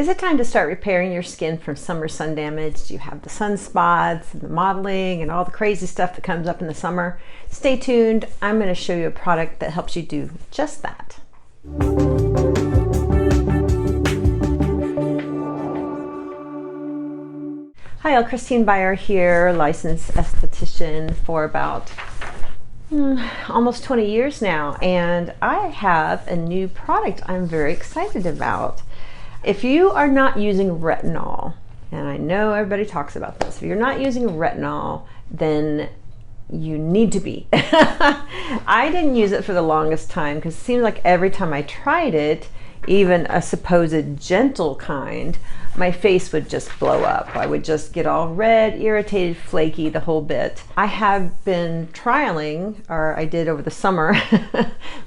Is it time to start repairing your skin from summer sun damage? Do you have the sunspots and the modeling and all the crazy stuff that comes up in the summer? Stay tuned. I'm going to show you a product that helps you do just that. Hi, Christine Byer here, licensed esthetician for about almost 20 years now, and I have a new product I'm very excited about. If you are not using retinol, and I know everybody talks about this, if you're not using retinol, then you need to be. I didn't use it for the longest time because it seemed like every time I tried it, even a supposed gentle kind, my face would just blow up. I would just get all red, irritated, flaky, the whole bit. I have been trialing, or I did over the summer,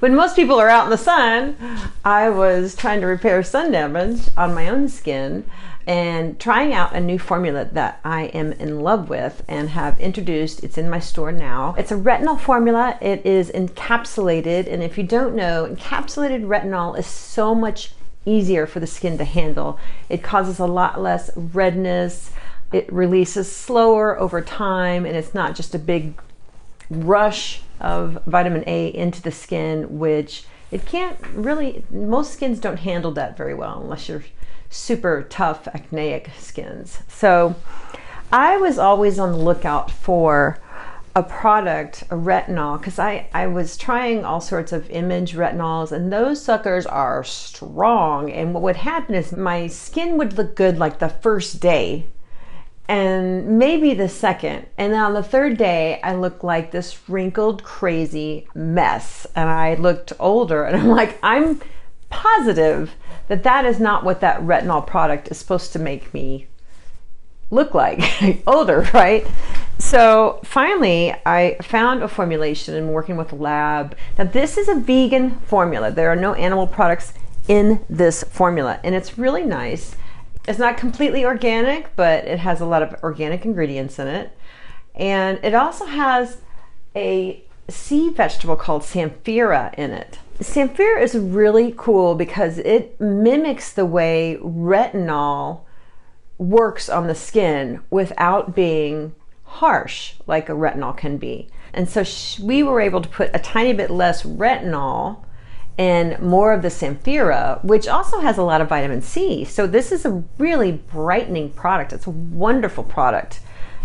when most people are out in the sun, I was trying to repair sun damage on my own skin and trying out a new formula that I am in love with and have introduced. It's in my store now. It's a retinol formula. It is encapsulated, and if you don't know, encapsulated retinol is so much easier for the skin to handle. It causes a lot less redness. It releases slower over time, and it's not just a big rush of vitamin A into the skin, which it can't really, most skins don't handle that very well unless you're super tough acneic skins. So I was always on the lookout for a product, a retinol, because I was trying all sorts of image retinols, and those suckers are strong, and what would happen is my skin would look good like the first day and maybe the second, and then on the third day I looked like this wrinkled crazy mess and I looked older, and I'm like, I'm positive that that is not what that retinol product is supposed to make me look like. Older, right? So finally I found a formulation and working with a lab. Now this is a vegan formula. There are no animal products in this formula, and it's really nice. It's not completely organic, but it has a lot of organic ingredients in it, and it also has a sea vegetable called samphira in it. Samphira is really cool because it mimics the way retinol works on the skin without being harsh like a retinol can be. And so we were able to put a tiny bit less retinol and more of the samphira, which also has a lot of vitamin C. So this is a really brightening product. It's a wonderful product.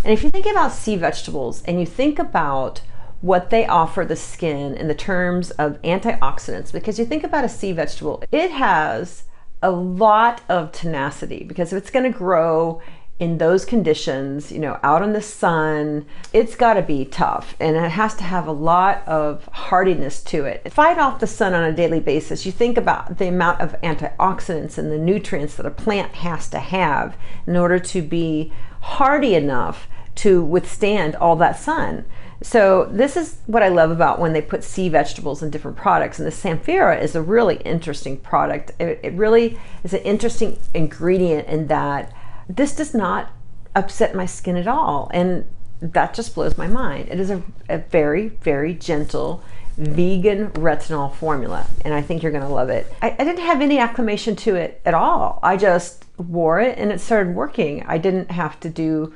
And if you think about sea vegetables and you think about what they offer the skin in the terms of antioxidants, because you think about a sea vegetable, it has a lot of tenacity, because if it's going to grow in those conditions, you know, out in the sun, it's got to be tough, and it has to have a lot of hardiness to it. Fight off the sun on a daily basis. You think about the amount of antioxidants and the nutrients that a plant has to have in order to be hardy enough to withstand all that sun. So this is what I love about when they put sea vegetables in different products, and the samphira is a really interesting product. It really is an interesting ingredient in that this does not upset my skin at all, and that just blows my mind. It is a very, very gentle vegan retinol formula, and I think you're going to love it. I didn't have any acclimation to it at all. I just wore it and it started working. I didn't have to do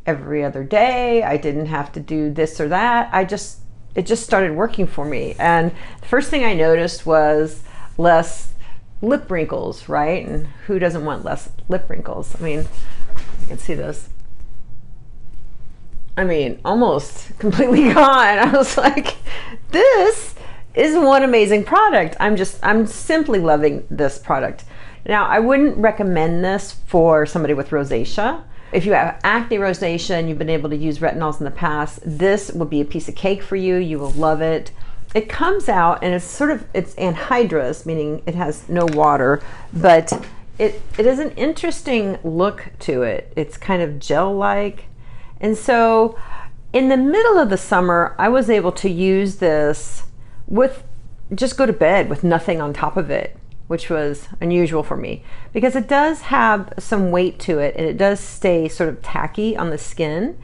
every other day. I didn't have to do this or that. It just started working for me. And the first thing I noticed was less lip wrinkles, right? And who doesn't want less lip wrinkles? I mean, you can see this. I mean, almost completely gone. I was like, this is one amazing product. I'm simply loving this product. Now, I wouldn't recommend this for somebody with rosacea. If you have acne, rosacea, and you've been able to use retinols in the past, this will be a piece of cake for you. You will love it. It comes out and it's anhydrous, meaning it has no water, but it is an interesting look to it. It's kind of gel-like. And so in the middle of the summer, I was able to use this just go to bed with nothing on top of it, which was unusual for me because it does have some weight to it and it does stay sort of tacky on the skin.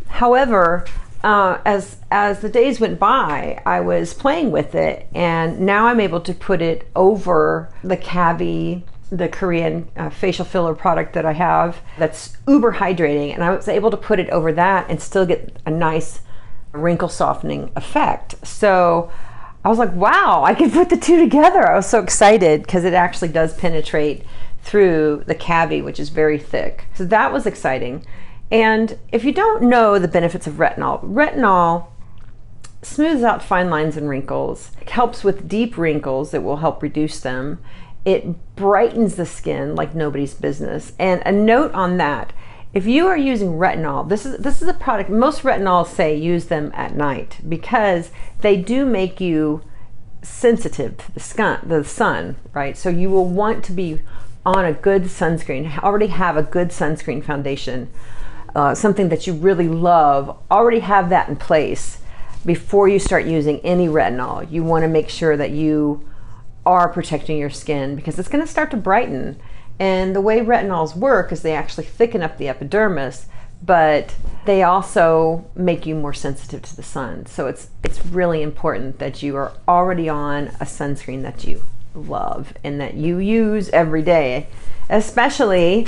However, as the days went by, I was playing with it, and now I'm able to put it over the cavity the Korean facial filler product that I have that's uber hydrating, and I was able to put it over that and still get a nice wrinkle softening effect. So I was like, wow, I can put the two together. I was so excited because it actually does penetrate through the cavity, which is very thick. So that was exciting. And if you don't know the benefits of retinol, retinol smooths out fine lines and wrinkles. It helps with deep wrinkles. It will help reduce them. It brightens the skin like nobody's business. And a note on that, if you are using retinol, this is a product, most retinols say use them at night because they do make you sensitive to the sun, right? So you will want to be on a good sunscreen, already have a good sunscreen foundation, something that you really love, already have that in place before you start using any retinol. You want to make sure that you are protecting your skin because it's going to start to brighten. And the way retinols work is they actually thicken up the epidermis, but they also make you more sensitive to the sun. So it's really important that you are already on a sunscreen that you love and that you use every day, especially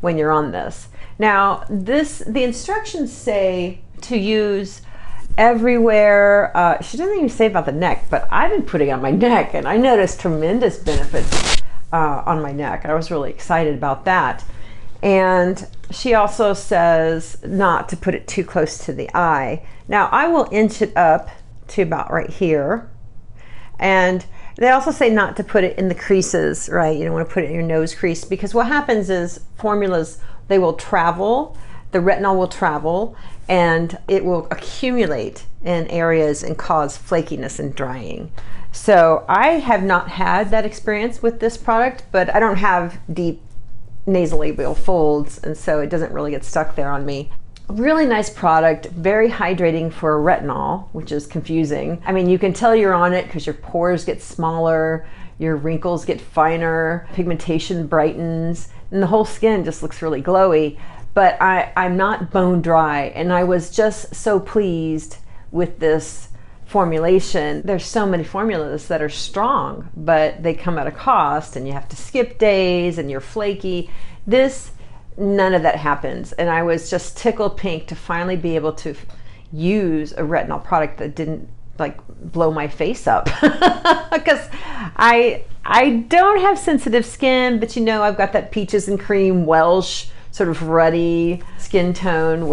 when you're on this. Now, the instructions say to use everywhere. She doesn't even say about the neck, but I've been putting it on my neck and I noticed tremendous benefits on my neck. I was really excited about that. And she also says not to put it too close to the eye. Now I will inch it up to about right here. And they also say not to put it in the creases, right? You don't want to put it in your nose crease because what happens is formulas, they will travel, the retinol will travel, and it will accumulate in areas and cause flakiness and drying. So I have not had that experience with this product, but I don't have deep nasolabial folds, and so it doesn't really get stuck there on me. Really nice product, very hydrating for retinol, which is confusing. I mean, you can tell you're on it because your pores get smaller, your wrinkles get finer, pigmentation brightens, and the whole skin just looks really glowy. But I'm not bone dry, and I was just so pleased with this formulation. There's so many formulas that are strong, but they come at a cost, and you have to skip days, and you're flaky. This, none of that happens, and I was just tickled pink to finally be able to use a retinol product that didn't like blow my face up because I don't have sensitive skin, but you know, I've got that peaches and cream Welsh sort of ruddy skin tone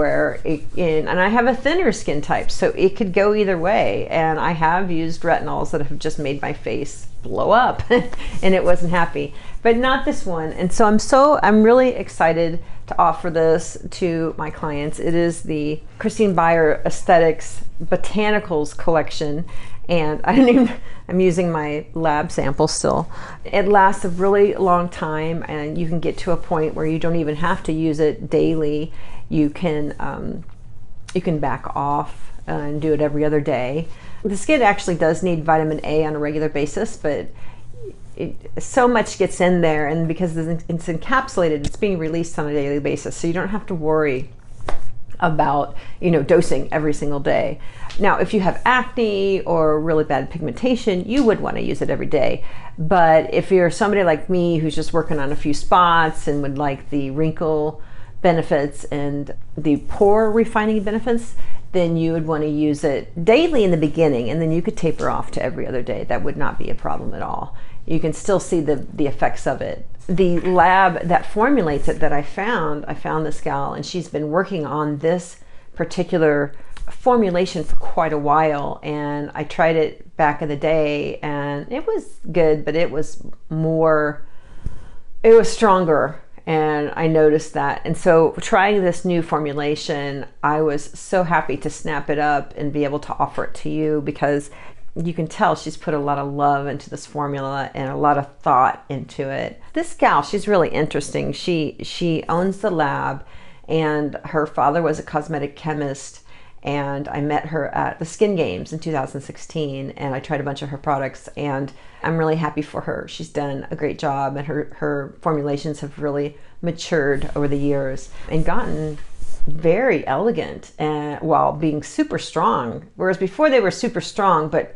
and I have a thinner skin type, so it could go either way. And I have used retinols that have just made my face blow up and it wasn't happy, but not this one. And so I'm really excited to offer this to my clients. It is the Christine Byer Aesthetics Botanicals collection, and I'm using my lab sample still. It lasts a really long time, and you can get to a point where you don't even have to use it daily. You can back off and do it every other day. The skin actually does need vitamin A on a regular basis, but so much gets in there, and because it's encapsulated, it's being released on a daily basis, so you don't have to worry about dosing every single day. Now, if you have acne or really bad pigmentation, you would want to use it every day. But if you're somebody like me who's just working on a few spots and would like the wrinkle benefits and the pore refining benefits, then you would want to use it daily in the beginning, and then you could taper off to every other day. That would not be a problem at all. You can still see the effects of it. The lab that formulates it that I found this gal, and she's been working on this particular formulation for quite a while, and I tried it back in the day and it was good, but it was stronger, and I noticed that. And so trying this new formulation, I was so happy to snap it up and be able to offer it to you, because you can tell she's put a lot of love into this formula and a lot of thought into it. This gal, she's really interesting. She owns the lab, and her father was a cosmetic chemist, and I met her at the Skin Games in 2016, and I tried a bunch of her products, and I'm really happy for her. She's done a great job, and her formulations have really matured over the years and gotten very elegant, and while being super strong. Whereas before they were super strong, but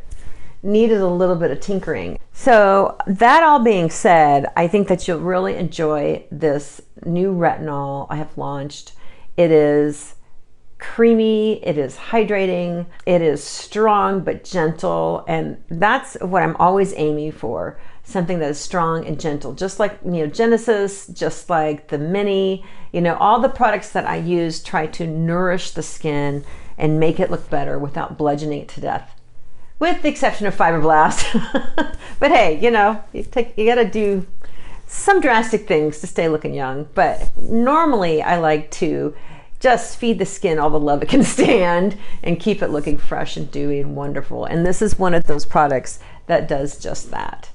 needed a little bit of tinkering. So that all being said, I think that you'll really enjoy this new retinol I have launched. It is creamy, it is hydrating, it is strong but gentle, and that's what I'm always aiming for. Something that is strong and gentle, just like, you know, Genesis, just like the Mini, you know, all the products that I use try to nourish the skin and make it look better without bludgeoning it to death, with the exception of Fibroblast. But hey, you know, you gotta do some drastic things to stay looking young. But normally I like to just feed the skin all the love it can stand and keep it looking fresh and dewy and wonderful. And this is one of those products that does just that.